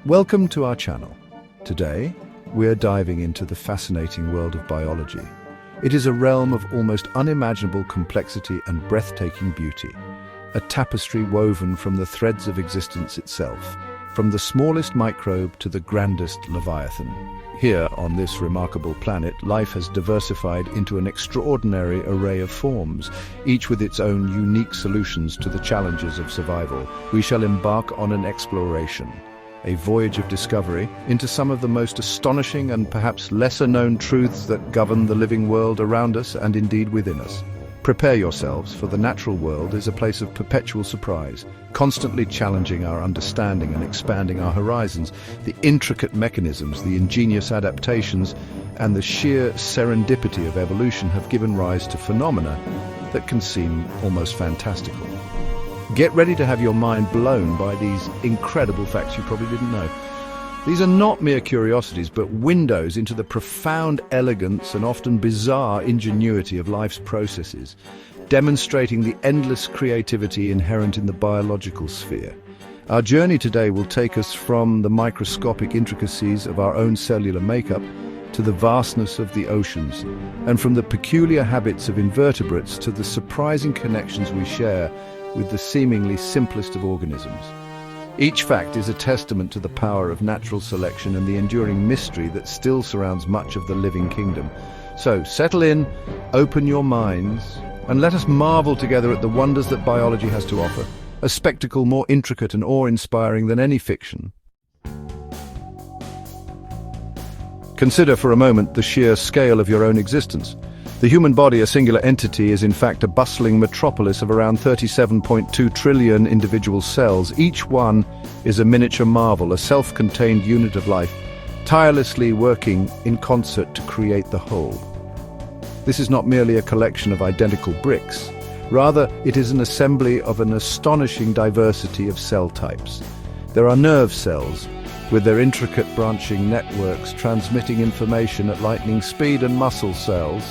Welcome to our channel. Today, we're diving into the fascinating world of biology. It is a realm of almost unimaginable complexity and breathtaking beauty, a tapestry woven from the threads of existence itself, from the smallest microbe to the grandest leviathan. Here, on this remarkable planet, life has diversified into an extraordinary array of forms, each with its own unique solutions to the challenges of survival. We shall embark on an exploration, a voyage of discovery into some of the most astonishing and perhaps lesser-known truths that govern the living world around us and indeed within us. Prepare yourselves, for the natural world is a place of perpetual surprise, constantly challenging our understanding and expanding our horizons. The intricate mechanisms, the ingenious adaptations, and the sheer serendipity of evolution have given rise to phenomena that can seem almost fantastical. Get ready to have your mind blown by these incredible facts you probably didn't know. These are not mere curiosities, but windows into the profound elegance and often bizarre ingenuity of life's processes, demonstrating the endless creativity inherent in the biological sphere. Our journey today will take us from the microscopic intricacies of our own cellular makeup to the vastness of the oceans, and from the peculiar habits of invertebrates to the surprising connections we share with the seemingly simplest of organisms. Each fact is a testament to the power of natural selection and the enduring mystery that still surrounds much of the living kingdom. So settle in, open your minds, and let us marvel together at the wonders that biology has to offer, a spectacle more intricate and awe-inspiring than any fiction. Consider for a moment the sheer scale of your own existence. The human body, a singular entity, is in fact a bustling metropolis of around 37.2 trillion individual cells. Each one is a miniature marvel, a self-contained unit of life, tirelessly working in concert to create the whole. This is not merely a collection of identical bricks. Rather, it is an assembly of an astonishing diversity of cell types. There are nerve cells, with their intricate branching networks transmitting information at lightning speed, and muscle cells,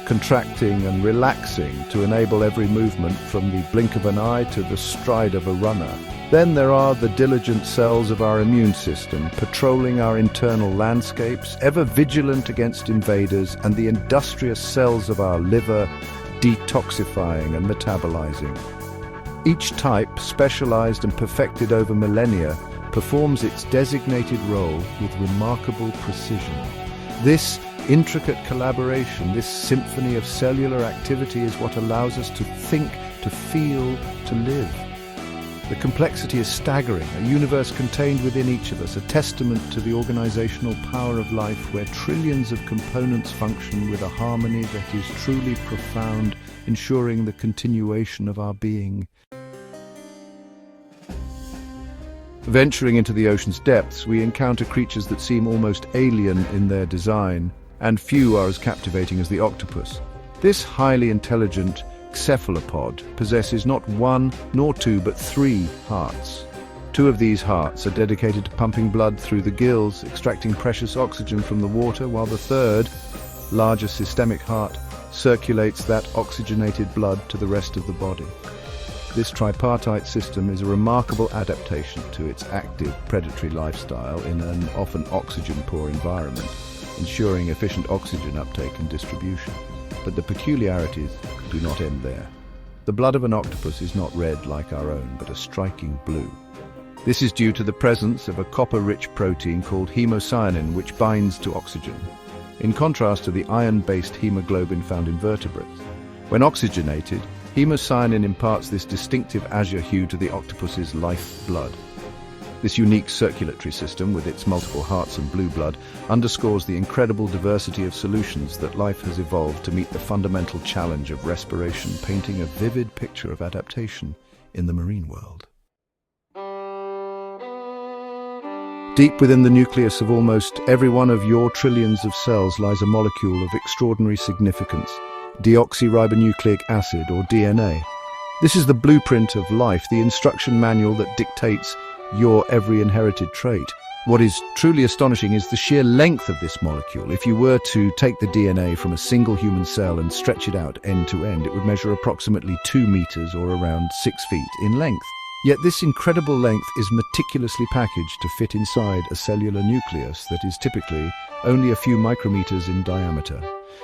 contracting and relaxing to enable every movement from the blink of an eye to the stride of a runner. Then there are the diligent cells of our immune system, patrolling our internal landscapes, ever vigilant against invaders, and the industrious cells of our liver, detoxifying and metabolizing. Each type, specialized and perfected over millennia, performs its designated role with remarkable precision. This intricate collaboration, this symphony of cellular activity, is what allows us to think, to feel, to live. The complexity is staggering, a universe contained within each of us, a testament to the organizational power of life, where trillions of components function with a harmony that is truly profound, ensuring the continuation of our being. Venturing into the ocean's depths, we encounter creatures that seem almost alien in their design, and few are as captivating as the octopus. This highly intelligent cephalopod possesses not one nor two but 3 hearts. 2 of these hearts are dedicated to pumping blood through the gills, extracting precious oxygen from the water, while the 3rd, larger systemic heart, circulates that oxygenated blood to the rest of the body. This tripartite system is a remarkable adaptation to its active predatory lifestyle in an often oxygen-poor environment, ensuring efficient oxygen uptake and distribution. But the peculiarities do not end there. The blood of an octopus is not red like our own, but a striking blue. This is due to the presence of a copper-rich protein called hemocyanin, which binds to oxygen, in contrast to the iron-based hemoglobin found in vertebrates. When oxygenated, hemocyanin imparts this distinctive azure hue to the octopus's lifeblood. This unique circulatory system, with its multiple hearts and blue blood, underscores the incredible diversity of solutions that life has evolved to meet the fundamental challenge of respiration, painting a vivid picture of adaptation in the marine world. Deep within the nucleus of almost every one of your trillions of cells lies a molecule of extraordinary significance, deoxyribonucleic acid, or DNA. This is the blueprint of life, the instruction manual that dictates your every inherited trait. What is truly astonishing is the sheer length of this molecule. If you were to take the DNA from a single human cell and stretch it out end to end, it would measure approximately 2 meters, or around 6 feet, in length. Yet this incredible length is meticulously packaged to fit inside a cellular nucleus that is typically only a few micrometers in diameter.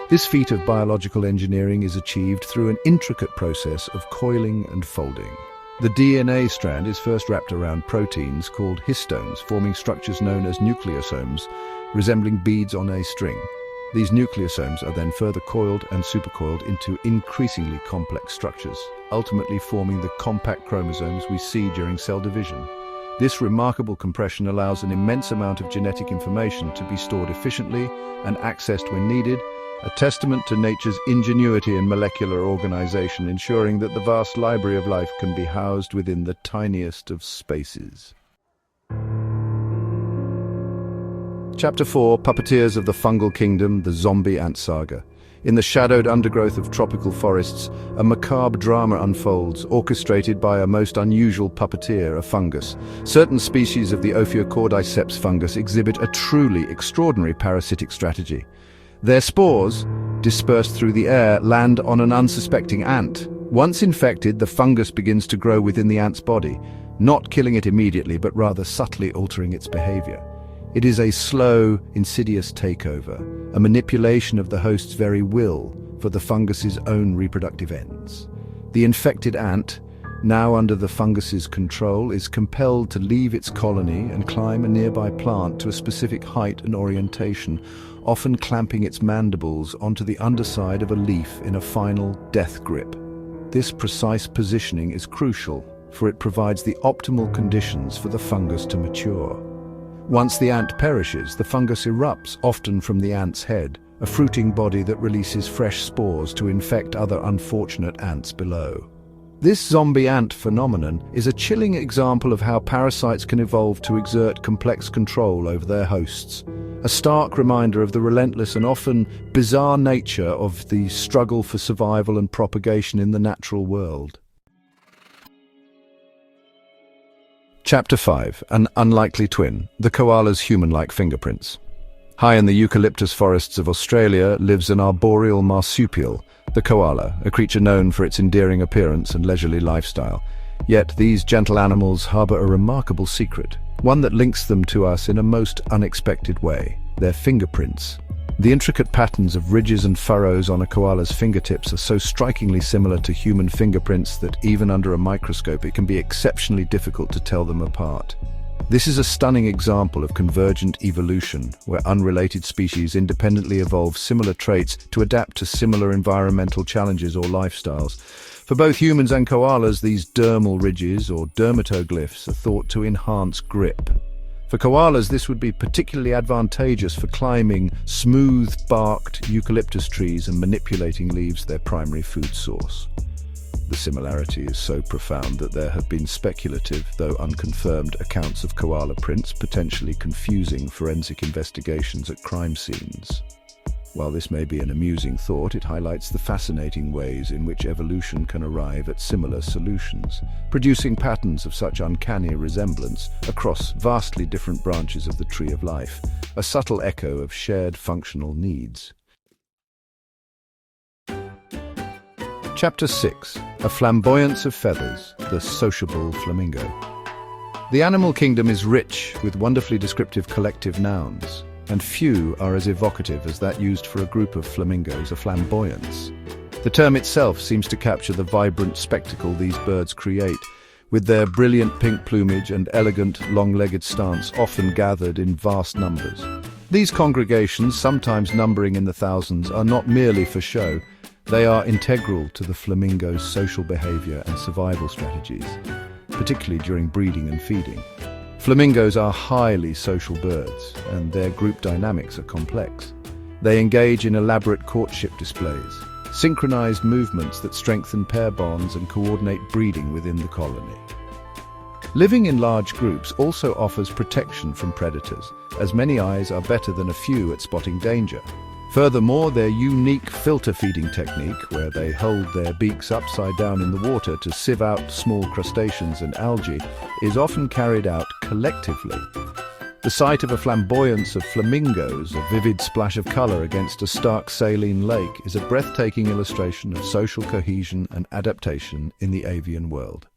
This feat of biological engineering is achieved through an intricate process of coiling and folding. The DNA strand is first wrapped around proteins called histones, forming structures known as nucleosomes, resembling beads on a string. These nucleosomes are then further coiled and supercoiled into increasingly complex structures, ultimately forming the compact chromosomes we see during cell division. This remarkable compression allows an immense amount of genetic information to be stored efficiently and accessed when needed, a testament to nature's ingenuity in molecular organization, ensuring that the vast library of life can be housed within the tiniest of spaces. Chapter 4, Puppeteers of the Fungal Kingdom, the Zombie Ant Saga. In the shadowed undergrowth of tropical forests, a macabre drama unfolds, orchestrated by a most unusual puppeteer, a fungus. Certain species of the Ophiocordyceps fungus exhibit a truly extraordinary parasitic strategy. Their spores, dispersed through the air, land on an unsuspecting ant. Once infected, the fungus begins to grow within the ant's body, not killing it immediately, but rather subtly altering its behavior. It is a slow, insidious takeover, a manipulation of the host's very will for the fungus's own reproductive ends. The infected ant, now under the fungus's control, is compelled to leave its colony and climb a nearby plant to a specific height and orientation, often clamping its mandibles onto the underside of a leaf in a final death grip. This precise positioning is crucial, for it provides the optimal conditions for the fungus to mature. Once the ant perishes, the fungus erupts, often from the ant's head, a fruiting body that releases fresh spores to infect other unfortunate ants below. This zombie ant phenomenon is a chilling example of how parasites can evolve to exert complex control over their hosts, a stark reminder of the relentless and often bizarre nature of the struggle for survival and propagation in the natural world. Chapter 5, An Unlikely Twin, the koala's human-like fingerprints. High in the eucalyptus forests of Australia lives an arboreal marsupial, the koala, a creature known for its endearing appearance and leisurely lifestyle. Yet these gentle animals harbor a remarkable secret, one that links them to us in a most unexpected way: their fingerprints. The intricate patterns of ridges and furrows on a koala's fingertips are so strikingly similar to human fingerprints that even under a microscope it can be exceptionally difficult to tell them apart. This is a stunning example of convergent evolution, where unrelated species independently evolve similar traits to adapt to similar environmental challenges or lifestyles. For both humans and koalas, these dermal ridges, or dermatoglyphs, are thought to enhance grip. For koalas, this would be particularly advantageous for climbing smooth-barked eucalyptus trees and manipulating leaves, their primary food source. The similarity is so profound that there have been speculative, though unconfirmed, accounts of koala prints, potentially confusing forensic investigations at crime scenes. While this may be an amusing thought, it highlights the fascinating ways in which evolution can arrive at similar solutions, producing patterns of such uncanny resemblance across vastly different branches of the tree of life, a subtle echo of shared functional needs. Chapter 6, A Flamboyance of Feathers, the Sociable Flamingo. The animal kingdom is rich with wonderfully descriptive collective nouns, and few are as evocative as that used for a group of flamingos, a flamboyance. The term itself seems to capture the vibrant spectacle these birds create, with their brilliant pink plumage and elegant, long-legged stance often gathered in vast numbers. These congregations, sometimes numbering in the thousands, are not merely for show. They are integral to the flamingo's social behavior and survival strategies, particularly during breeding and feeding. Flamingos are highly social birds, and their group dynamics are complex. They engage in elaborate courtship displays, synchronized movements that strengthen pair bonds and coordinate breeding within the colony. Living in large groups also offers protection from predators, as many eyes are better than a few at spotting danger. Furthermore, their unique filter feeding technique, where they hold their beaks upside down in the water to sieve out small crustaceans and algae, is often carried out collectively. The sight of a flamboyance of flamingos, a vivid splash of color against a stark saline lake, is a breathtaking illustration of social cohesion and adaptation in the avian world.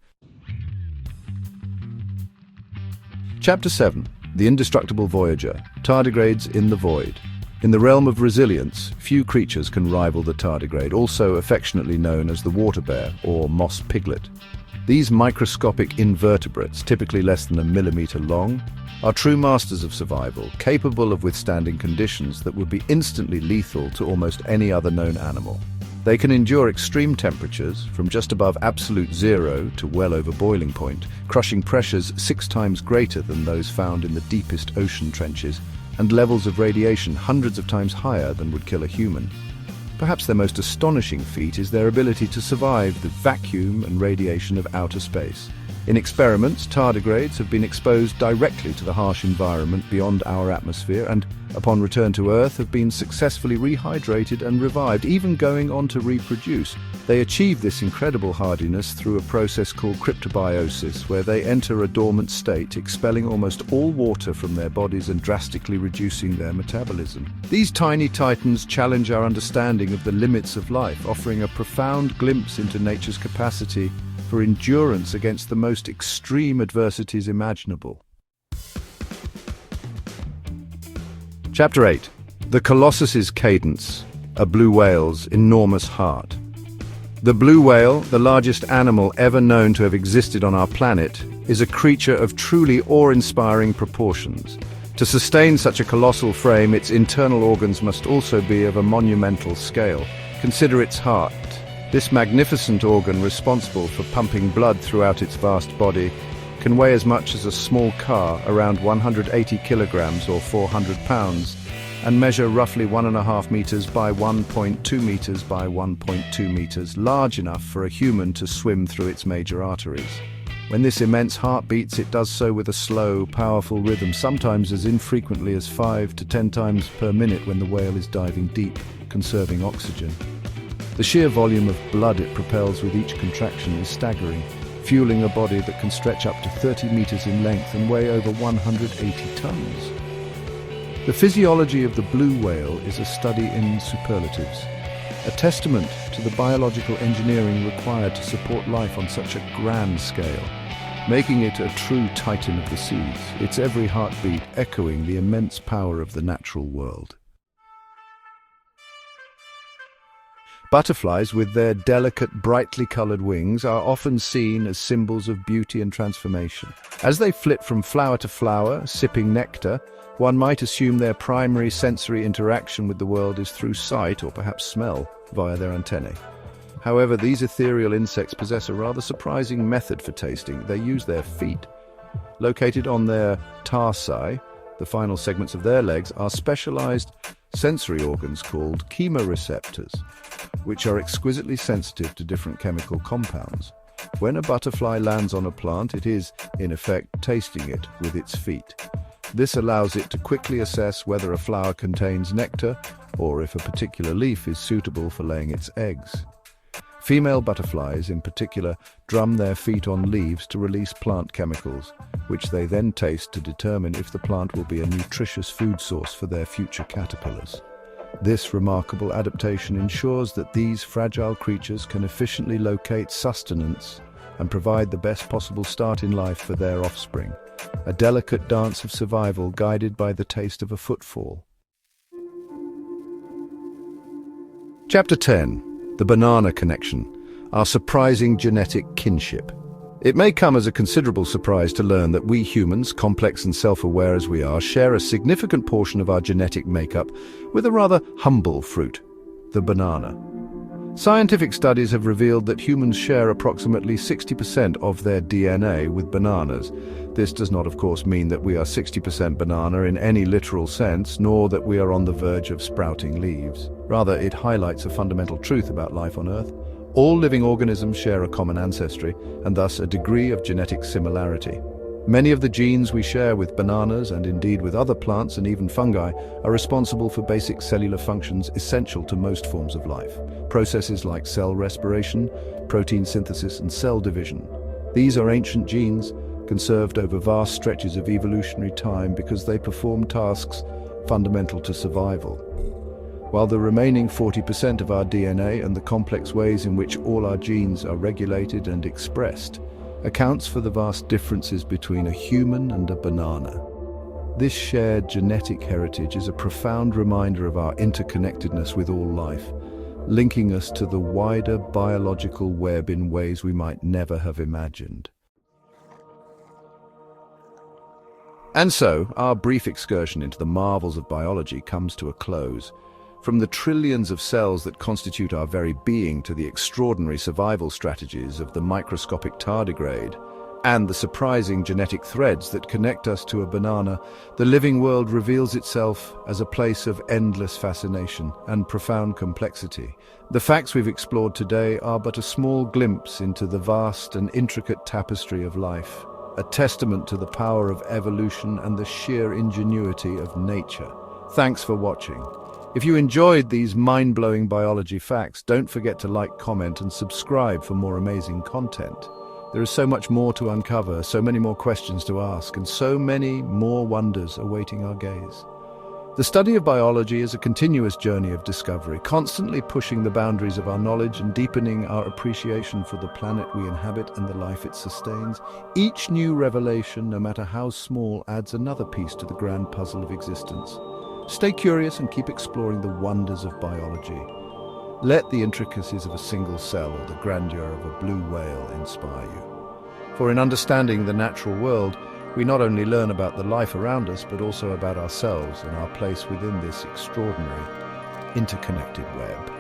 Chapter 7. The Indestructible Voyager. Tardigrades in the Void. In the realm of resilience, few creatures can rival the tardigrade, also affectionately known as the water bear or moss piglet. These microscopic invertebrates, typically less than a millimeter long, are true masters of survival, capable of withstanding conditions that would be instantly lethal to almost any other known animal. They can endure extreme temperatures, from just above absolute zero to well over boiling point, crushing pressures 6 times greater than those found in the deepest ocean trenches, and levels of radiation hundreds of times higher than would kill a human. Perhaps their most astonishing feat is their ability to survive the vacuum and radiation of outer space. In experiments, tardigrades have been exposed directly to the harsh environment beyond our atmosphere and, upon return to Earth, have been successfully rehydrated and revived, even going on to reproduce. They achieve this incredible hardiness through a process called cryptobiosis, where they enter a dormant state, expelling almost all water from their bodies and drastically reducing their metabolism. These tiny titans challenge our understanding of the limits of life, offering a profound glimpse into nature's capacity for endurance against the most extreme adversities imaginable. Chapter 8. The Colossus's Cadence, a blue whale's enormous heart. The blue whale, the largest animal ever known to have existed on our planet, is a creature of truly awe-inspiring proportions. To sustain such a colossal frame, its internal organs must also be of a monumental scale. Consider its heart. This magnificent organ, responsible for pumping blood throughout its vast body, can weigh as much as a small car, around 180 kilograms or 400 pounds, and measure roughly 1.5 meters by 1.2 meters by 1.2 meters, large enough for a human to swim through its major arteries. When this immense heart beats, it does so with a slow, powerful rhythm, sometimes as infrequently as 5 to 10 times per minute when the whale is diving deep, conserving oxygen. The sheer volume of blood it propels with each contraction is staggering, fueling a body that can stretch up to 30 meters in length and weigh over 180 tons. The physiology of the blue whale is a study in superlatives, a testament to the biological engineering required to support life on such a grand scale, making it a true titan of the seas, its every heartbeat echoing the immense power of the natural world. Butterflies, with their delicate, brightly colored wings, are often seen as symbols of beauty and transformation. As they flit from flower to flower, sipping nectar, one might assume their primary sensory interaction with the world is through sight or perhaps smell via their antennae. However, these ethereal insects possess a rather surprising method for tasting. They use their feet. Located on their tarsi, the final segments of their legs, are specialized sensory organs called chemoreceptors, which are exquisitely sensitive to different chemical compounds. When a butterfly lands on a plant, it is, in effect, tasting it with its feet. This allows it to quickly assess whether a flower contains nectar or if a particular leaf is suitable for laying its eggs. Female butterflies, in particular, drum their feet on leaves to release plant chemicals, which they then taste to determine if the plant will be a nutritious food source for their future caterpillars. This remarkable adaptation ensures that these fragile creatures can efficiently locate sustenance and provide the best possible start in life for their offspring, a delicate dance of survival guided by the taste of a footfall. Chapter 10. The Banana Connection, our surprising genetic kinship. It may come as a considerable surprise to learn that we humans, complex and self-aware as we are, share a significant portion of our genetic makeup with a rather humble fruit, the banana. Scientific studies have revealed that humans share approximately 60% of their DNA with bananas. This does not, of course, mean that we are 60% banana in any literal sense, nor that we are on the verge of sprouting leaves. Rather, it highlights a fundamental truth about life on Earth. All living organisms share a common ancestry, and thus a degree of genetic similarity. Many of the genes we share with bananas, and indeed with other plants and even fungi, are responsible for basic cellular functions essential to most forms of life. Processes like cell respiration, protein synthesis, and cell division. These are ancient genes, conserved over vast stretches of evolutionary time because they perform tasks fundamental to survival. While the remaining 40% of our DNA and the complex ways in which all our genes are regulated and expressed accounts for the vast differences between a human and a banana. This shared genetic heritage is a profound reminder of our interconnectedness with all life, linking us to the wider biological web in ways we might never have imagined. And so, our brief excursion into the marvels of biology comes to a close. From the trillions of cells that constitute our very being to the extraordinary survival strategies of the microscopic tardigrade and the surprising genetic threads that connect us to a banana, the living world reveals itself as a place of endless fascination and profound complexity. The facts we've explored today are but a small glimpse into the vast and intricate tapestry of life, a testament to the power of evolution and the sheer ingenuity of nature. Thanks for watching. If you enjoyed these mind-blowing biology facts, don't forget to like, comment, and subscribe for more amazing content. There is so much more to uncover, so many more questions to ask, and so many more wonders awaiting our gaze. The study of biology is a continuous journey of discovery, constantly pushing the boundaries of our knowledge and deepening our appreciation for the planet we inhabit and the life it sustains. Each new revelation, no matter how small, adds another piece to the grand puzzle of existence. Stay curious and keep exploring the wonders of biology. Let the intricacies of a single cell or the grandeur of a blue whale inspire you. For in understanding the natural world, we not only learn about the life around us, but also about ourselves and our place within this extraordinary, interconnected web.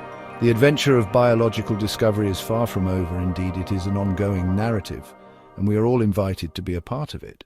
The adventure of biological discovery is far from over. Indeed, it is an ongoing narrative, and we are all invited to be a part of it.